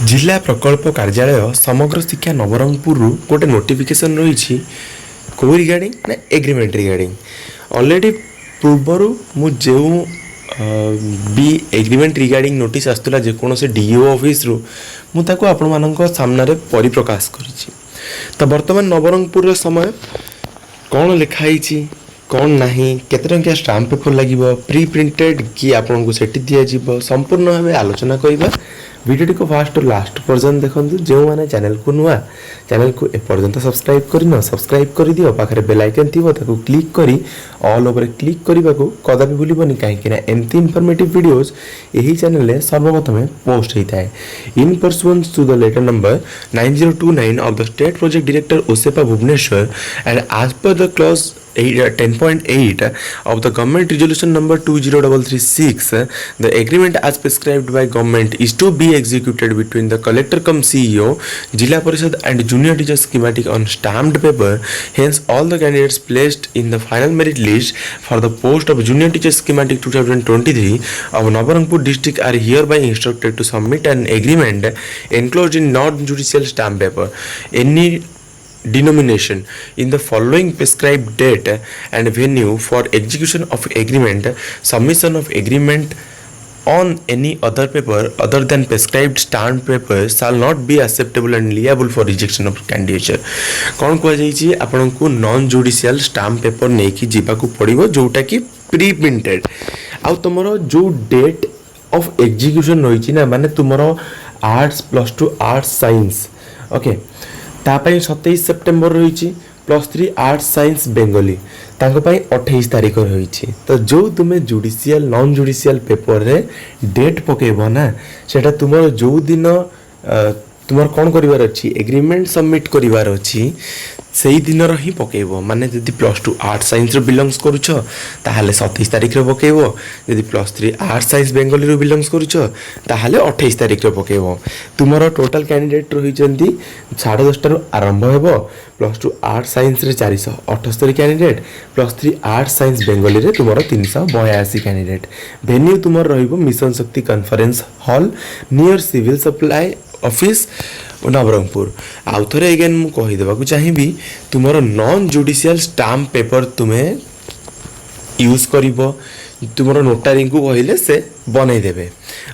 जिला प्रकल्प कार्यालय समग्र शिक्षा नवरंगपुर गोटे नोटिफिकेशन रही कौ रिगार्डिंग ना एग्रीमेंट रिगार्डिंग ऑलरेडी पूर्वर मुझे भी एग्रीमेंट रिगार्डिंग नोटिस आसला जेकोसी डीओ ऑफिस रु मुझे आपण मान सामने परिप्रकाश करी तो बर्तमान नवरंगपुर समय कौन लिखाई कौन नहीं केते टंकिया स्टाम्प पेपर लगे प्री प्रिंटेड कि आपको सेठी दिज्व संपूर्ण भाव आलोचना करवा वीडियो को फास्ट और लास्ट पर्यंत देखो जो मैंने चैनल को नुआ चैनल को एपर्यंत सब्सक्राइब करना सब्सक्राइब कर दियो पाखे बेल आइकन थी क्लिक करी ऑल ओवर क्लिक करने को कदापि भूलबनी कहीं एमती इनफॉर्मेटिव वीडियोस यही चैनल सर्वप्रथम पोस्ट होता है in pursuance to the letter number 9029 of the state project director OSEPA Bhubaneswar and as per the clause 10.8 of the government resolution number 20336 the agreement as prescribed by government is to be executed between the collector cum CEO Jilla Parishad and junior teacher schematic on stamped paper. Hence all the candidates placed in the final merit list for the post of junior teacher schematic 2023 of Navarampur district are hereby instructed to submit an agreement enclosed in non-judicial stamp paper any denomination in the following prescribed date and venue for execution of agreement. Submission of agreement on any other paper other than prescribed stamp paper shall not be acceptable and liable for rejection of candidature. कौन कहुई आपन को non judicial stamp paper नहीं कि जीवाकू पड़ो जोटा कि pre printed आउ तुमर जो डेट ऑफ एग्जीक्यूशन रही ना माने तुमर आर्ट्स +2 आर्ट्स साइंस ओके तापाई 27 सेप्टेम्बर रही +3 आर्ट्स साइंस बेंगली तांपाई 28 तारीख रही तो जो तुम्हें जुडिशियल नॉन जुडिशियल पेपर रे डेट पकेब ना सेटा तुम जो दिन तुम कौन कर एग्रीमेंट सबमिट करार अच्छी से ही दिन ही पकेब माने जदि +2 आर्ट्स साइंस बिलंग्स करुछ ताहले 27 तारीख रे पकेब जदि +3 आर्ट्स साइंस बेंगली रो बिलंग्स करुछ ताहले 28 तारीख रे पकेब तुमरो टोटल कैंडिडेट रही 10:30 रु आरंभ हेबो +2 आर्ट्स साइंस रे 478 कैंडिडेट +3 आर्ट्स साइंस बेंगली रे तुमरो 382 कैंडिडेट वेन्यू तुमर रहिबो mission Shakti conference hall near civil supply office Nabarangpur आउ थे एगेन मु कहीदेवा चाहिए तुमर नॉन जुडिशियल स्टाम्प पेपर तुम्हें यूज कर तुमर नोटारी को कहले से बनई देबे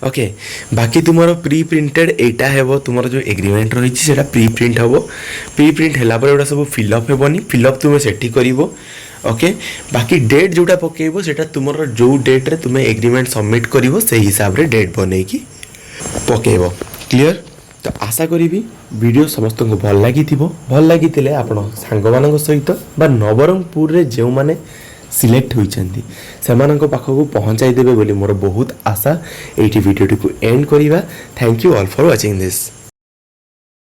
ओके बाकी तुमर प्री प्रिंटेड एटा हेबो तुमर जो एग्रीमेंट रही सेटा प्री प्रिंट हेबो प्री प्रिंट हैला पर एटा सब फिलअप हेबोनी फिलअप तुम सेठी करिवो ओके बाकी डेट जोटा पकेइबो सेटा तुमर जो डेट रे तुम एग्रीमेंट सबमिट करिवो से हिसाब रे डेट बनै की पकेइबो क्लियर तो आशा करी वीडियो समस्त को भल लगी आपण सांग मान सहित बा नवरंगपुर रे जो माने सिलेक्ट होइचंती सेमानक पाखक पहुँचाई देबे बोली मोर बहुत आशा एठी वीडियो को एंड करिवा thank you all for watching this.